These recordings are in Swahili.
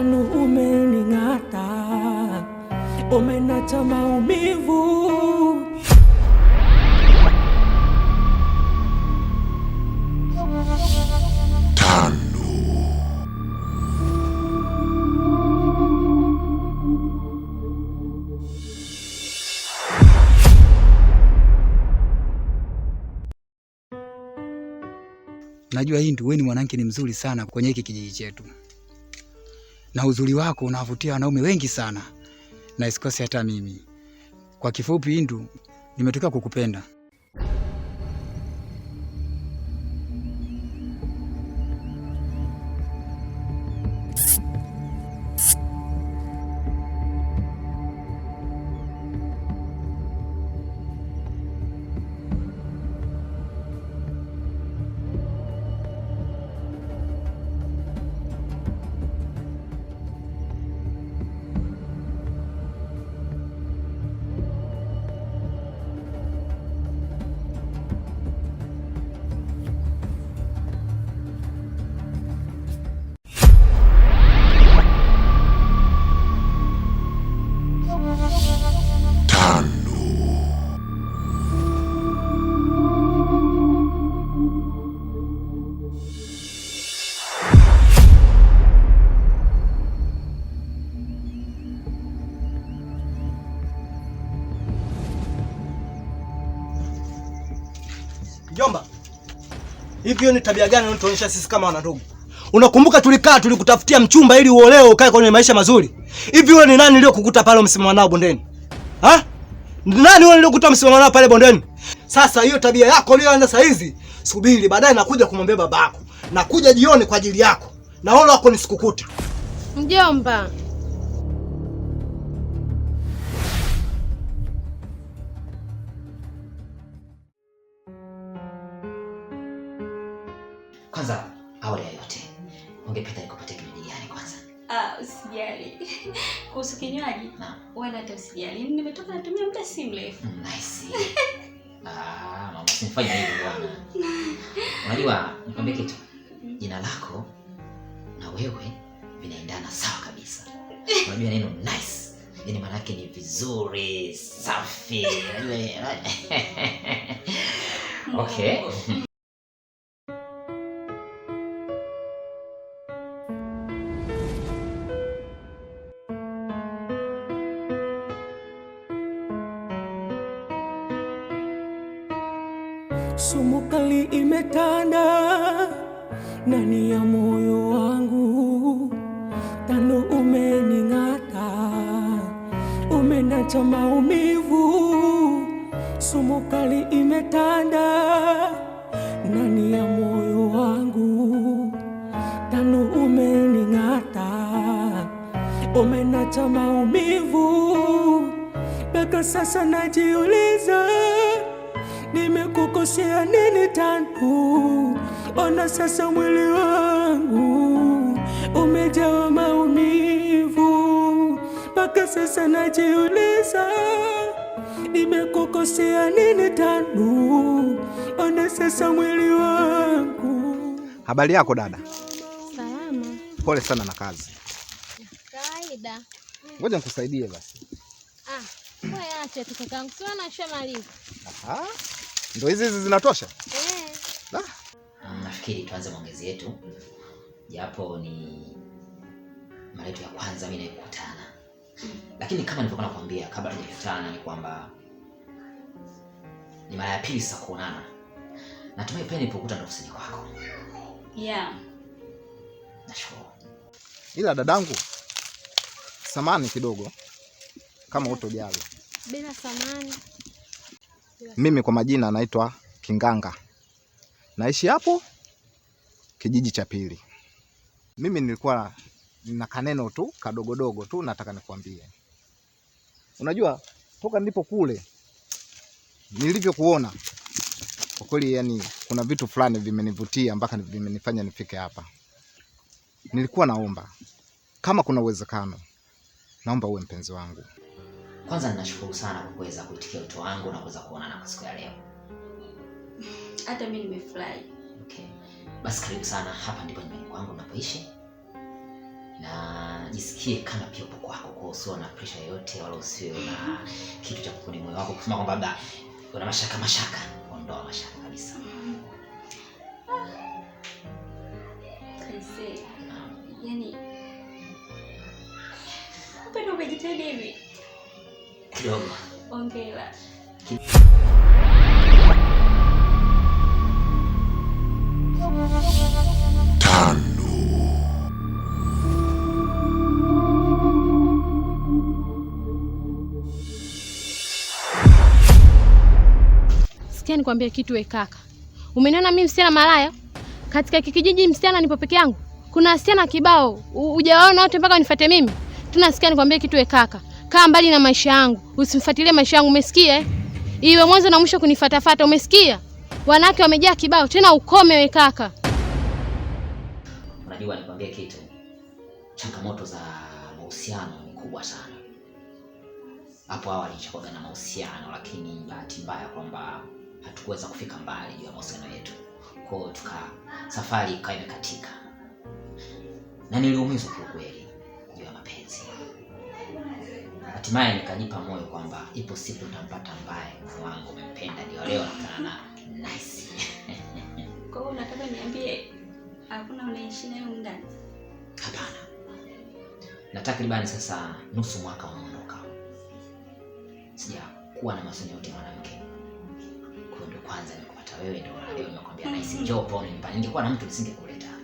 tano umening'ata, umenacha maumivu. Najua Hindu, wewe ni mwanamke ni mzuri sana kwenye hiki kijiji chetu, na uzuri wako unawavutia wanaume wengi sana, na isikose hata mimi. Kwa kifupi Hindu, nimetoka kukupenda. Jomba, hivi hiyo ni tabia gani unatuonyesha sisi kama wanandugu? Unakumbuka tulikutafutia mchumba ili uolewe ukae kwenye maisha mazuri. Hivi wewe ni nani leo kukuta pale msimamo nao bondeni? Ha? Nani wewe leo kukuta msimamo nao pale bondeni? Sasa hiyo tabia yako uliyoanza saa hizi, subiri baadaye nakuja kumwambia babako. Nakuja jioni kwa ajili yako. Na wale wako nisikukuta. Mjomba. Kwanza awali ya yote, ungependa nikupatie kinywaji gani kwanza? Usijali. Kuhusu kinywaji? Wala hata usijali. Nimetoka natumia muda si mrefu. Nice. Mama usinifanye hivyo bwana. Unajua, nikwambie kitu. Jina lako na wewe vinaendana sawa kabisa. Unajua neno nice. Yaani maana yake ni vizuri, safi. Okay. Sumu kali imetanda ndani ya moyo wangu, tano umening'ata, umenacha maumivu. Sumu kali imetanda ndani ya moyo wangu, tano umening'ata, umenacha maumivu. Mpaka sasa najiuliza, nimekukosea nini Tanu? Ona sasa mwili wangu umejawa maumivu. Mpaka sasa najiuliza, nimekukosea nini Tanu? Ona sasa mwili wangu. Habari yako dada? Salama. Pole sana na kazi. Kawaida. Ngoja nikusaidie basi. Wewe acha tu kakangu, sio na shamaliza. Ndio hizi zinatosha? Nafikiri tuanze maongezi yetu. Japo ni mara yetu ya kwanza mimi nakutana. Lakini kama nilivyokuwa nakwambia kabla tujakutana ni kwamba ni mara ya pili sasa kuonana. Natumai pia nilipokuta ndo ofisini kwako. Yeah. Nashukuru. Ila dadangu, samani kidogo kama utojali. Bila samani. Mimi kwa majina naitwa Kinganga. Naishi hapo kijiji cha pili. Mimi nilikuwa nina kaneno tu kadogodogo tu nataka nikwambie. Unajua toka nilipo kule nilivyokuona kwa kweli, yani kuna vitu fulani vimenivutia mpaka vimenifanya nifike hapa. Nilikuwa naomba kama kuna uwezekano, naomba uwe mpenzi wangu. Kwanza ninashukuru sana kwa kuweza kuitikia wito wangu na kuweza kuonana kwa siku ya leo. Hata mimi nimefurahi. Okay. Basi karibu sana, hapa ndipo nyumbani kwangu napoishi. Na jisikie kama pia upo kwako, kwa usiwe na pressure yoyote wala usiwe na kitu cha kukuni moyo wako kusema kwamba labda una mashaka. Ondoa mashaka kabisa. Kaise. Yaani upendo umejitahidi hivi kidogo. Ongera. Sikia nikwambie kitu we kaka. Umeniona mimi msichana malaya? Katika kijiji msichana nipo peke yangu. Kuna wasichana kibao. Hujawaona wote mpaka unifuate mimi? Tunasikia nikwambie kitu we kaka. Kaa mbali na maisha yangu. Usimfuatilie maisha yangu, umesikia? Iwe mwanzo na mwisho kunifuatafuata, umesikia? Wanawake wamejaa kibao, tena ukome we kaka. Unajua nikwambie kitu. Changamoto za mahusiano ni kubwa sana. Hapo awali nilikuwa na mahusiano, lakini bahati mbaya kwamba hatukuweza kufika mbali juu ya mahusiano yetu. Kwa hiyo safari ikawa imekatika. Na niliumizwa kwa kweli juu ya mapenzi. Hatimaye nikajipa moyo kwamba ipo siku nitampata ambaye wangu umempenda, ndio leo nakutana na nice. Kwa hiyo unataka niambie hakuna unaishi naye ndani? Hapana. Na takribani sasa nusu mwaka umeondoka. Sijakuwa na masomo yote mwanamke. Kwa ndio kwanza nikupata wewe, ndio leo nimekwambia nice njoo pone nyumbani. Ningekuwa na mtu nisingekuleta hapa.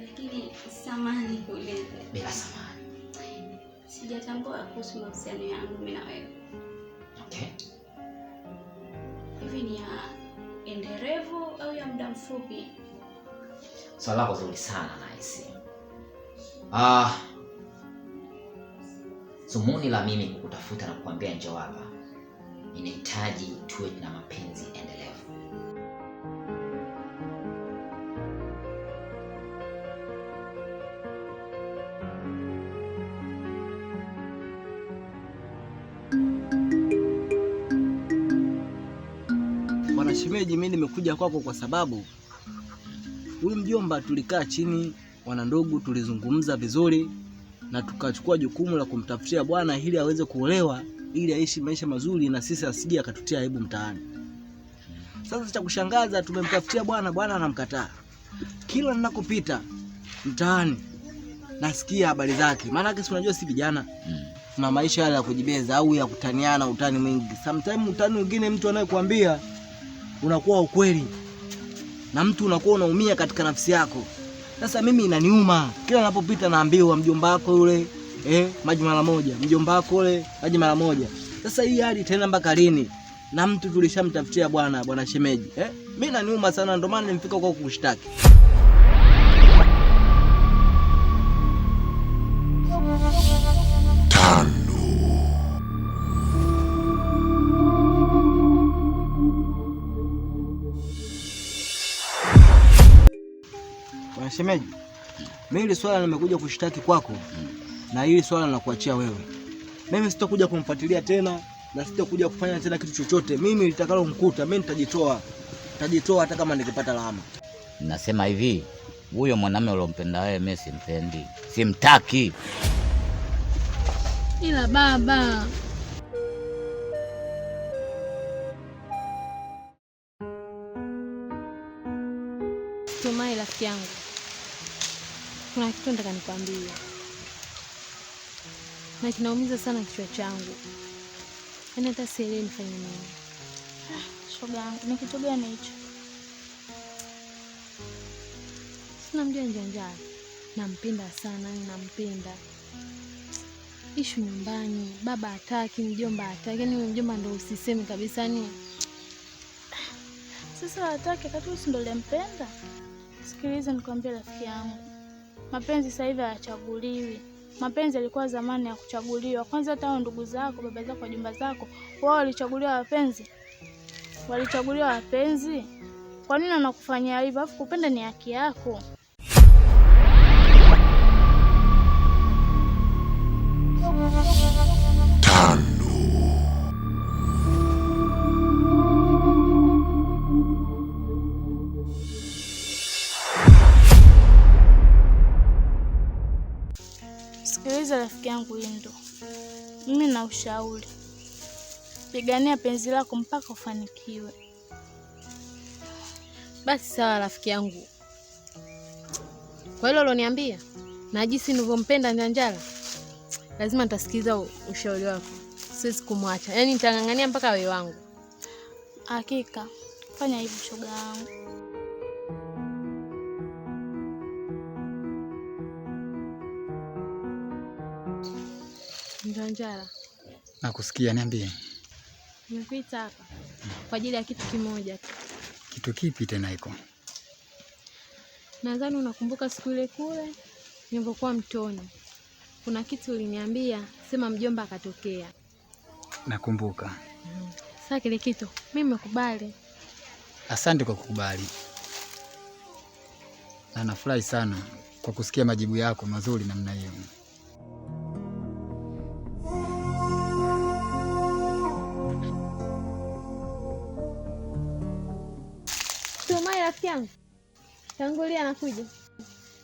Lakini samahani kuuliza. Bila samahani. Sijatambua kuhusu mahusiano yangu mimi na wewe. Okay. Hivi ni ya endelevu au ya muda mfupi? Swali lako zuri sana nice. Sumuni la mimi kukutafuta na kukuambia njoo hapa. Ninahitaji tuwe na mapenzi endelevu. Bwana shemeji, mimi nimekuja kwako kwa sababu huyu mjomba tulikaa chini wana ndugu, tulizungumza vizuri na tukachukua jukumu la kumtafutia bwana ili aweze kuolewa, ili aishi maisha mazuri na sisi asije akatutia aibu mtaani. Sasa cha kushangaza tumemtafutia bwana anamkataa. Kila ninakopita mtaani nasikia habari zake. Maana yake si unajua si vijana. Na maisha yale ya kujibeza au ya kutaniana utani mwingi. Sometimes utani mwingine mtu anayekuambia unakuwa ukweli. Na mtu unakuwa unaumia katika nafsi yako. Sasa mimi inaniuma. Kila ninapopita naambiwa mjomba wako yule maji mara moja. Mjomba wako yule maji mara moja. Sasa hii hali tena mpaka lini? Na mtu tulishamtafutia bwana shemeji. Mimi inaniuma sana, ndio maana nimefika kwa kushtaki. Bwana shemeji, mimi hili swala nimekuja kushtaki kwako na hili swala nakuachia wewe. Mimi sitakuja kumfuatilia tena na sitakuja kufanya tena kitu chochote. Mimi nitakalo mkuta mimi nitajitoa hata kama nikipata lawama. Nasema hivi, huyo mwanamume ulompenda wewe mimi simpendi. Simtaki. Ila baba, Tumai rafiki yangu, kuna kitu nataka nikwambie na kinaumiza sana kichwa changu. Yaani hata sielewi nifanye nini. Shoga yangu, ni kitu gani hicho? Sina mjanja. Nampenda sana, nampenda. Ishu nyumbani, baba hataki, mjomba hataki. Yaani wewe mjomba ndio usiseme kabisa ni. Sasa hataki kati wewe ndio ulimpenda. Sikiliza nikwambie rafiki yangu. Mapenzi sasa hivi hayachaguliwi. Mapenzi yalikuwa zamani ya kuchaguliwa. Kwanza hata hao ndugu zako, baba zako, wajomba zako, wao walichaguliwa wapenzi. Walichaguliwa wapenzi. Kwa nini wanakufanyia hivyo? Alafu kupenda ni haki yako. Sikiliza rafiki yangu Indo, mimi na ushauri, pigania penzi lako mpaka ufanikiwe. Basi sawa rafiki yangu, kwa hilo uloniambia na jinsi nilivyompenda Nyanjala, lazima nitasikiliza ushauri wako. Siwezi kumwacha, yaani nitang'ang'ania mpaka wewe wangu. Hakika fanya hivyo shoga yangu. Nyanjala, Nakusikia, niambie. nimekuita hapa kwa ajili ya kitu kimoja tu. Kitu kipi tena iko? Nadhani unakumbuka siku ile kule nilipokuwa mtoni, kuna kitu uliniambia, sema mjomba akatokea. Nakumbuka. Sasa kile kitu mimi nimekubali. Asante kwa kukubali, na nafurahi sana kwa kusikia majibu yako mazuri namna hiyo. Tumai rafiki yangu, tangulia anakuja.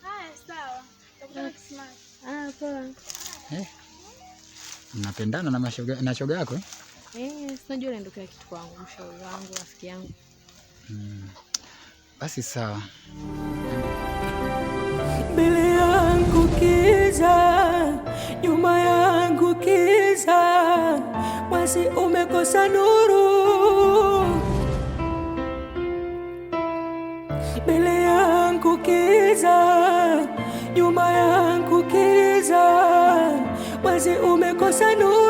Haya sawa, tutakutana kisimani. Poa. Mnapendana na shoga yako? Sinajua unaendokea kitu kwangu, mshauri wangu, rafiki yangu. Basi sawa. Mbele yangu kiza, nyuma yangu kiza, mwezi umekosa nuru. Mbele yangu kiza, nyuma yangu kiza, mwezi umekosa nuru.